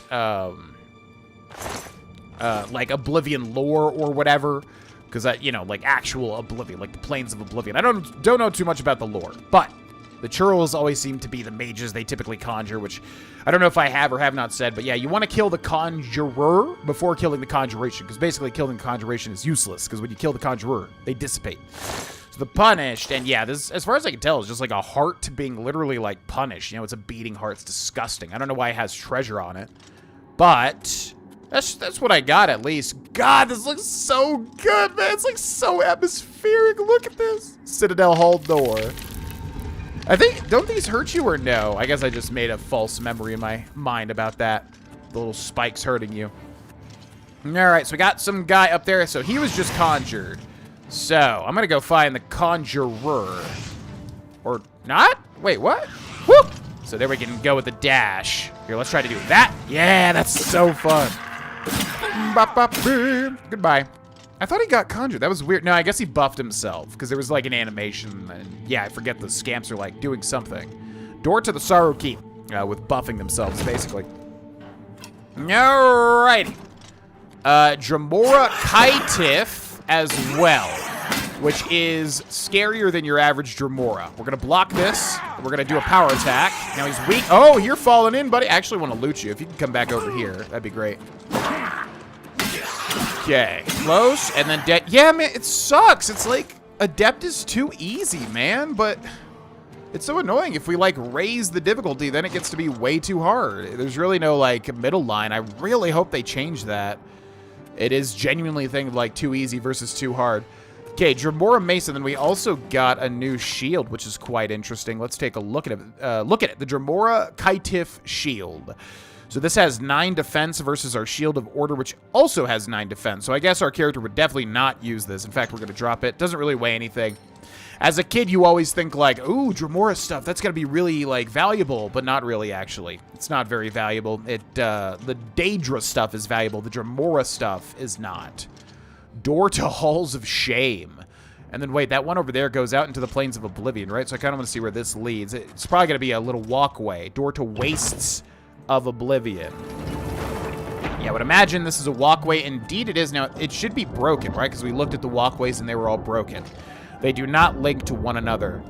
like Oblivion lore or whatever, because you know, like actual Oblivion, like the Plains of Oblivion. I don't know too much about the lore, but the churls always seem to be the mages they typically conjure, which I don't know if I have or have not said, but yeah, you want to kill the conjurer before killing the conjuration, because basically killing the conjuration is useless, because when you kill the conjurer, they dissipate. So the punished, and yeah, this, as far as I can tell, is just like a heart being literally like punished. You know, it's a beating heart. It's disgusting. I don't know why it has treasure on it, but that's what I got at least. God, this looks so good, man. It's like so atmospheric. Look at this. Citadel Hall door. I think, don't these hurt you or no? I guess I just made a false memory in my mind about that. The little spikes hurting you. All right, so we got some guy up there. So he was just conjured. So I'm going to go find the conjurer. Or not? Wait, what? Whoop! So there we can go with the dash. Here, let's try to do that. Yeah, that's so fun. Bop, bop, boom. Goodbye. I thought he got conjured. That was weird. No, I guess he buffed himself because there was like an animation. And yeah, I forget the scamps are like doing something. Door to the Sorrow Keep with buffing themselves, basically. Alrighty. Dramora Kaitif as well, which is scarier than your average Dramora. We're going to block this. We're going to do a power attack. Now he's weak. Oh, you're falling in, buddy. I actually want to loot you. If you can come back over here, that'd be great. Okay, close, and then yeah, man, it sucks. It's like, Adept is too easy, man, but it's so annoying. If we, like, raise the difficulty, then it gets to be way too hard. There's really no, like, middle line. I really hope they change that. It is genuinely a thing of, like, too easy versus too hard. Okay, Dremora Mace, and then we also got a new shield, which is quite interesting. Let's take a look at it. Look at it, the Dremora Kaitif shield. So this has 9 defense versus our Shield of Order, which also has 9 defense. So I guess our character would definitely not use this. In fact, we're going to drop it. Doesn't really weigh anything. As a kid, you always think like, ooh, Dremora stuff, that's going to be really, like, valuable. But not really, actually. It's not very valuable. The Daedra stuff is valuable. The Dremora stuff is not. Door to Halls of Shame. And then, wait, that one over there goes out into the Plains of Oblivion, right? So I kind of want to see where this leads. It's probably going to be a little walkway. Door to Wastes of Oblivion. Yeah, I would imagine this is a walkway. Indeed it is. Now, it should be broken, right? Because we looked at the walkways and they were all broken. They do not link to one another.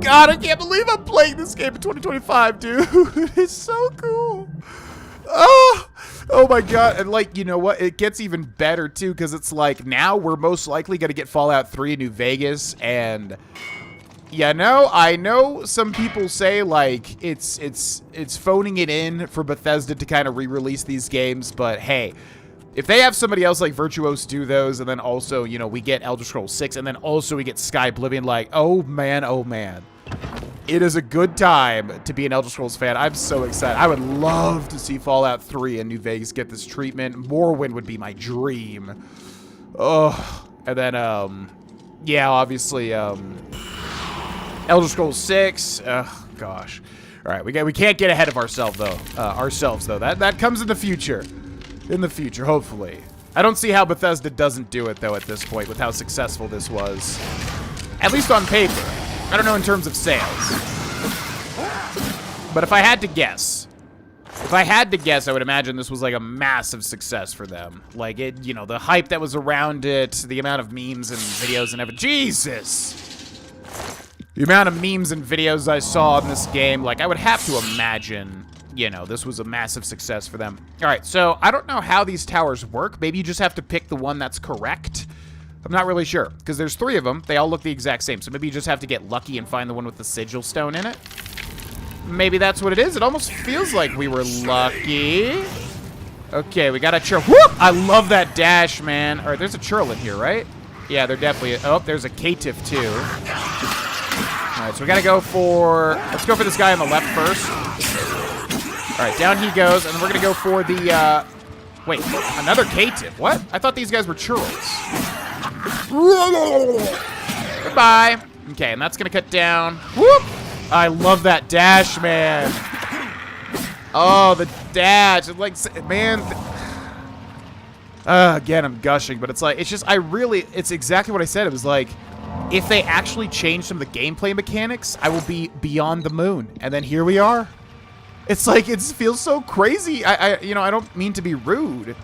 God, I can't believe I'm playing this game in 2025, dude. It's so cool. Oh my God. And like, you know what? It gets even better too, because it's like now we're most likely going to get Fallout 3 in New Vegas. And yeah, no, I know some people say like it's phoning it in for Bethesda to kind of re-release these games, but hey, if they have somebody else like Virtuos do those, and then also, you know, we get Elder Scrolls 6, and then also we get Sky Oblivion, like, oh man. It is a good time to be an Elder Scrolls fan. I'm so excited. I would love to see Fallout 3 in New Vegas get this treatment. Morrowind would be my dream. Oh, and then, yeah, obviously, Elder Scrolls 6. Oh, gosh. All right, we can't get ahead of ourselves though. That comes in the future. In the future, hopefully. I don't see how Bethesda doesn't do it though at this point with how successful this was. At least on paper. I don't know in terms of sales. But if I had to guess, I would imagine this was like a massive success for them. Like it, you know, the hype that was around it, the amount of memes and videos and everything. Jesus! The amount of memes and videos I saw in this game, like, I would have to imagine, you know, this was a massive success for them. All right, so I don't know how these towers work. Maybe you just have to pick the one that's correct. I'm not really sure, because there's 3 of them. They all look the exact same, so maybe you just have to get lucky and find the one with the sigil stone in it. Maybe that's what it is. It almost feels like we were lucky. Okay, we got a churl. Whoop! I love that dash, man. All right, there's a churl in here, right? Yeah, there definitely is. Oh, there's a caitiff, too. All right, so we gotta go for... Let's go for this guy on the left first. All right, down he goes, and then we're gonna go for the, Wait, another caitiff. What? I thought these guys were churls. Goodbye. Okay, and that's gonna cut down. Whoop! I love that dash, man. Oh, the dash. It's like, man. Again, I'm gushing, but it's like, it's just, it's exactly what I said. It was like, if they actually change some of the gameplay mechanics, I will be beyond the moon. And then here we are. It's like, it feels so crazy. You know, I don't mean to be rude,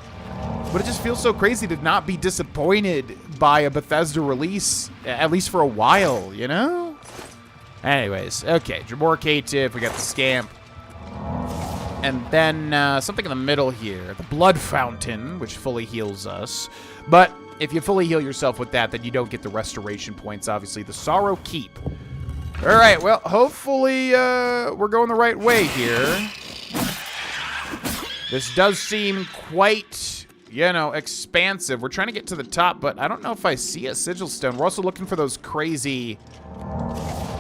but it just feels so crazy to not be disappointed by a Bethesda release, at least for a while, you know? Anyways, okay, Dremora Caitiff, we got the Scamp. And then something in the middle here, the Blood Fountain, which fully heals us. But if you fully heal yourself with that, then you don't get the restoration points, obviously. The Sorrow Keep. All right, well, hopefully we're going the right way here. This does seem quite, you know, expansive. We're trying to get to the top, but I don't know if I see a sigil stone. We're also looking for those crazy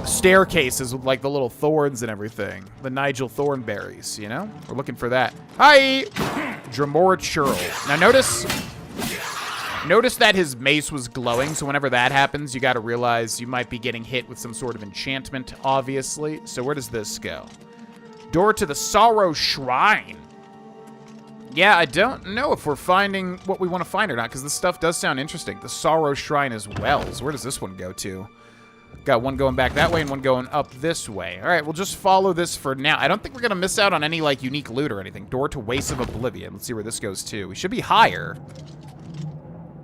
staircases with, like, the little thorns and everything. The Nigel Thornberries, you know? We're looking for that. Hi! Dremora Churl. Now, notice that his mace was glowing, so whenever that happens, you gotta realize you might be getting hit with some sort of enchantment, obviously. So where does this go? Door to the Sorrow Shrine. Yeah, I don't know if we're finding what we want to find or not, because this stuff does sound interesting. The Sorrow Shrine as well. So where does this one go to? Got one going back that way and one going up this way. All right, we'll just follow this for now. I don't think we're going to miss out on any, like, unique loot or anything. Door to Waste of Oblivion. Let's see where this goes to. We should be higher.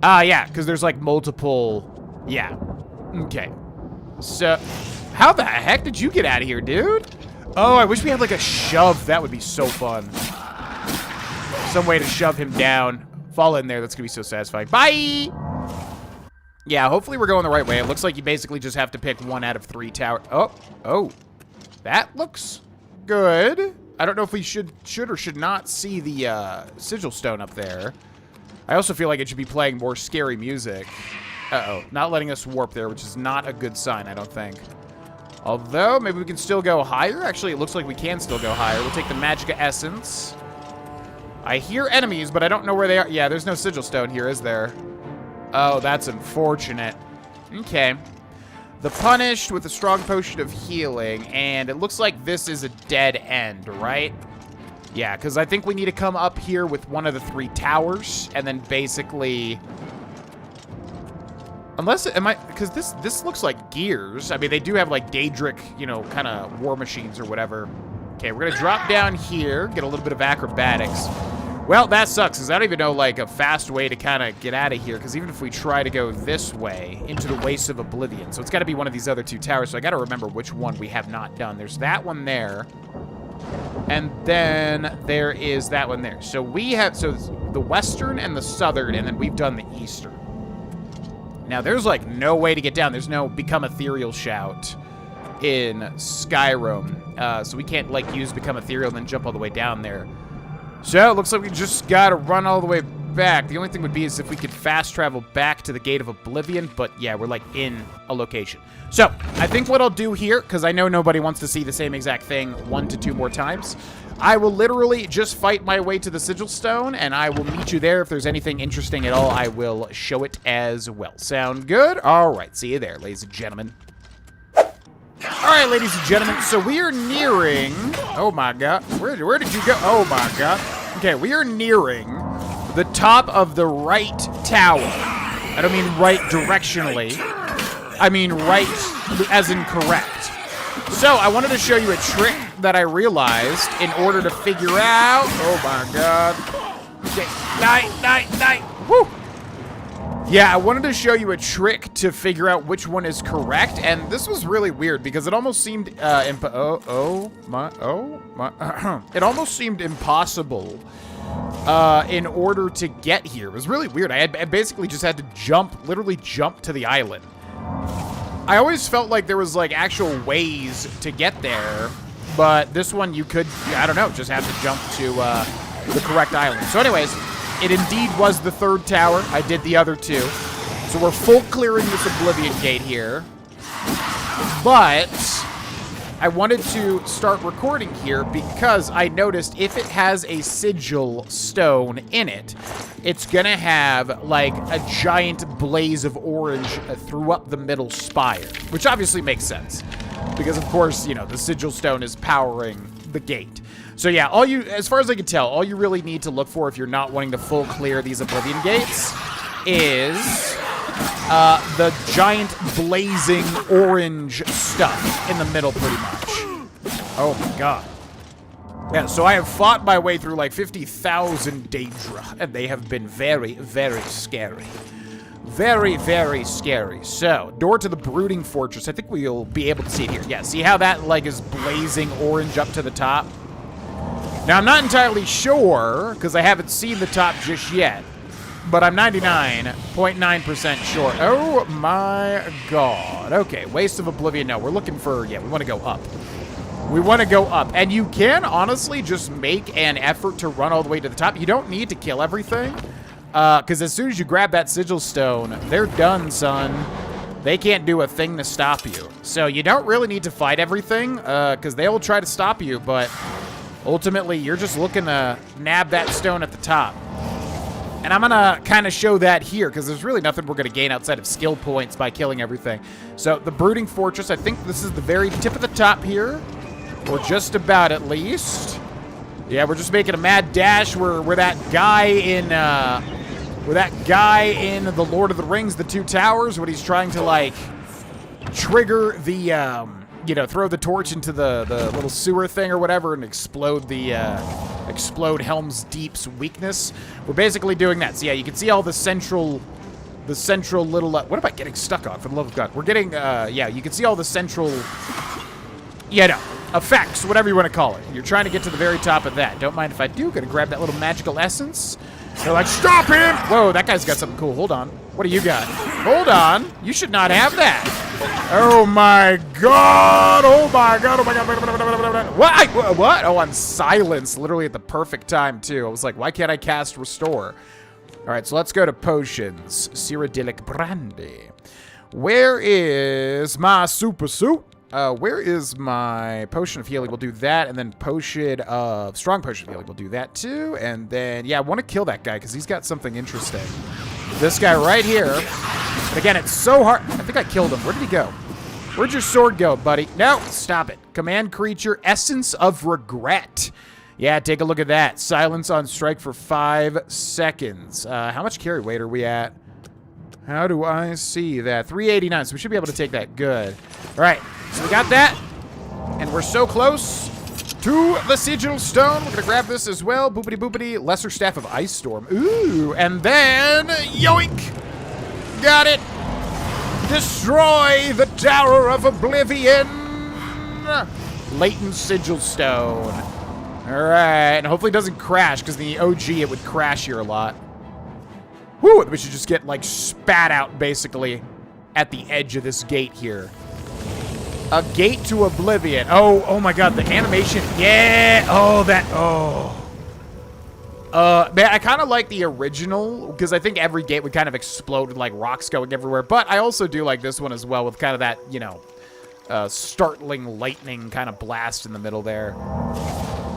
Yeah, because there's, like, multiple... Yeah. Okay. So, how the heck did you get out of here, dude? Oh, I wish we had, like, a shove. That would be so fun. Some way to shove him down. Fall in there. That's going to be so satisfying. Bye! Yeah, hopefully we're going the right way. It looks like you basically just have to pick 1 out of 3 towers. Oh. That looks good. I don't know if we should or should not see the sigil stone up there. I also feel like it should be playing more scary music. Uh-oh. Not letting us warp there, which is not a good sign, I don't think. Although, maybe we can still go higher. Actually, it looks like we can still go higher. We'll take the Magicka Essence. I hear enemies, but I don't know where they are. Yeah, there's no sigil stone here, is there? Oh, that's unfortunate. Okay. The Punished with a strong potion of healing, and it looks like this is a dead end, right? Yeah, because I think we need to come up here with one of the 3 towers, and then basically... Unless, because this looks like gears. I mean, they do have, like, Daedric, you know, kind of war machines or whatever. Okay, we're going to drop down here, get a little bit of acrobatics. Well, that sucks, because I don't even know, like, a fast way to kind of get out of here, because even if we try to go this way, into the Wastes of Oblivion, so it's got to be one of these other 2 towers, so I got to remember which one we have not done. There's that one there, and then there is that one there. So we have, so the western and the southern, and then we've done the eastern. Now, there's, like, no way to get down. There's no Become Ethereal shout in Skyrim, so we can't, like, use Become Ethereal and then jump all the way down there. So, it looks like we just gotta run all the way back. The only thing would be is if we could fast travel back to the Gate of Oblivion, but yeah, we're like in a location. So, I think what I'll do here, because I know nobody wants to see the same exact thing 1 to 2 more times, I will literally just fight my way to the Sigil Stone, and I will meet you there. If there's anything interesting at all, I will show it as well. Sound good? All right, see you there, ladies and gentlemen. All right, ladies and gentlemen, so we are nearing... Oh, my God. Where did you go? Oh, my God. Okay, we are nearing the top of the right tower. I don't mean right directionally. I mean right as in correct. So, I wanted to show you a trick that I realized in order to figure out... Oh, my God. Okay, night. Woo! Yeah, I wanted to show you a trick to figure out which one is correct, and this was really weird because it almost seemed it almost seemed impossible in order to get here. It was really weird. I basically just had to literally jump to the island. I always felt like there was like actual ways to get there, but this one you could, I don't know, just have to jump to the correct island. So anyways, it indeed was the 3rd tower. I did the other 2. So we're full clearing this Oblivion Gate here. But I wanted to start recording here because I noticed if it has a sigil stone in it, it's gonna have like a giant blaze of orange through up the middle spire, which obviously makes sense because of course, you know, the sigil stone is powering the gate. So yeah, as far as I can tell, all you really need to look for if you're not wanting to full clear these Oblivion gates is the giant blazing orange stuff in the middle pretty much. Oh my God. Yeah, so I have fought my way through like 50,000 Daedra, and they have been very, very scary. Very, very scary. So, door to the Brooding Fortress. I think we'll be able to see it here. Yeah, see how that like is blazing orange up to the top? Now, I'm not entirely sure, because I haven't seen the top just yet, but I'm 99.9% sure. Oh my God. Okay, Waste of Oblivion. No, we're looking for, yeah, we want to go up. We want to go up. And you can honestly just make an effort to run all the way to the top. You don't need to kill everything, because as soon as you grab that sigil stone, they're done, son. They can't do a thing to stop you. So you don't really need to fight everything, because they'll try to stop you, but... ultimately, you're just looking to nab that stone at the top. And I'm going to kind of show that here, because there's really nothing we're going to gain outside of skill points by killing everything. So, the Brooding Fortress, I think this is the very tip of the top here. Or just about, at least. Yeah, we're just making a mad dash. We're that guy in... The Lord of the Rings, the Two Towers, when he's trying to, like, trigger the... you know, throw the torch into the little sewer thing or whatever and explode the, explode Helm's Deep's weakness. We're basically doing that. So yeah, you can see all the central little, what am I getting stuck on, for the love of God? We're getting, yeah, you can see all the central, you know, effects, whatever you want to call it. You're trying to get to the very top of that. Don't mind if I do. Gonna grab that little magical essence. They're like, stop him! Whoa, that guy's got something cool. Hold on. What do you got? Hold on. You should not have that. Oh my God! Oh my God! Oh my God! What? What? Oh, I'm silenced literally at the perfect time too. I was like, why can't I cast Restore? All right, so let's go to potions. Cyrodiilic brandy. Where is my super suit? Where is my potion of healing? We'll do that, and then strong potion of healing. We'll do that too, and then yeah, I want to kill that guy because he's got something interesting. This guy right here. But again, it's so hard. I think I killed him. Where did he go? Where'd your sword go, buddy? No, stop it. Command creature, Essence of Regret. Yeah, take a look at that. Silence on strike for 5 seconds. How much carry weight are we at? How do I see that? 389, so we should be able to take that good. All right, so we got that, and we're so close to the sigil stone. We're gonna grab this as well. Boopity boopity. Lesser Staff of Ice Storm. Ooh, and then yoink. Got it. Destroy the Tower of Oblivion. Latent sigil stone. All right, and hopefully it doesn't crash because the OG it would crash here a lot. Whew, we should just get like spat out basically at the edge of this gate here. A gate to Oblivion. Oh my god, the animation. Yeah. Man, I kind of like the original because I think every gate would kind of explode with like rocks going everywhere. But I also do like this one as well with kind of that, you know, startling lightning kind of blast in the middle there.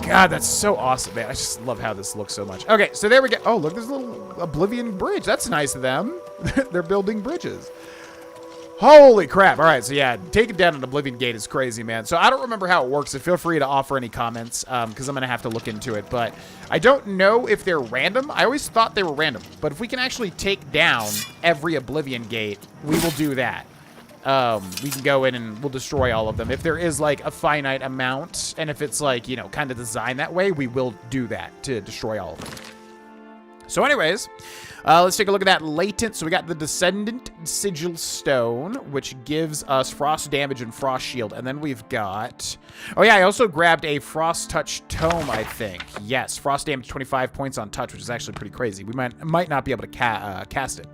God, that's so awesome, man. I just love how this looks so much. Okay, so there we go. Oh, look, there's a little Oblivion bridge. That's nice of them. They're building bridges. Holy crap. All right, so yeah, taking down an Oblivion gate is crazy, man. So I don't remember how it works, so feel free to offer any comments because I'm going to have to look into it. But I don't know if they're random. I always thought they were random. But if we can actually take down every Oblivion gate, we will do that. We can go in and we'll destroy all of them. If there is like a finite amount, and if it's like, you know, kind of designed that way, we will do that to destroy all of them. So anyways, let's take a look at that latent. So we got the Descendant Sigil Stone, which gives us frost damage and frost shield. And then we've got, oh yeah, I also grabbed a Frost Touch Tome, I think. Yes, frost damage 25 points on touch, which is actually pretty crazy. We might not be able to cast it.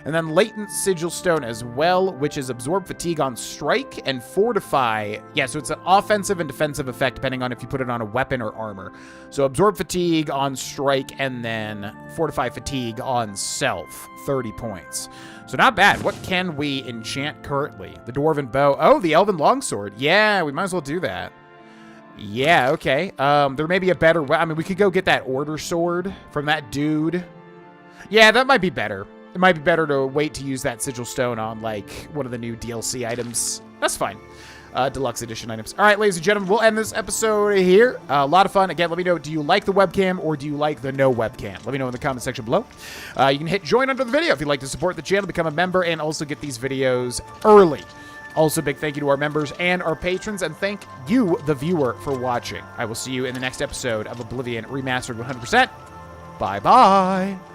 And then Latent Sigil Stone as well, which is Absorb Fatigue on Strike and Fortify. Yeah, so it's an offensive and defensive effect depending on if you put it on a weapon or armor. So Absorb Fatigue on Strike and then Fortify Fatigue on Self, 30 points. So not bad. What can we enchant currently? The Dwarven Bow. Oh, the Elven Longsword. Yeah, we might as well do that. Yeah, okay. There may be a better... I mean, we could go get that Order Sword from that dude. Yeah, that might be better. It might be better to wait to use that Sigil Stone on, like, one of the new DLC items. That's fine. Deluxe Edition items. All right, ladies and gentlemen, we'll end this episode here. A lot of fun. Again, let me know, do you like the webcam or do you like the no webcam? Let me know in the comment section below. You can hit join under the video if you'd like to support the channel, become a member, and also get these videos early. Also, big thank you to our members and our patrons, and thank you, the viewer, for watching. I will see you in the next episode of Oblivion Remastered 100%. Bye-bye.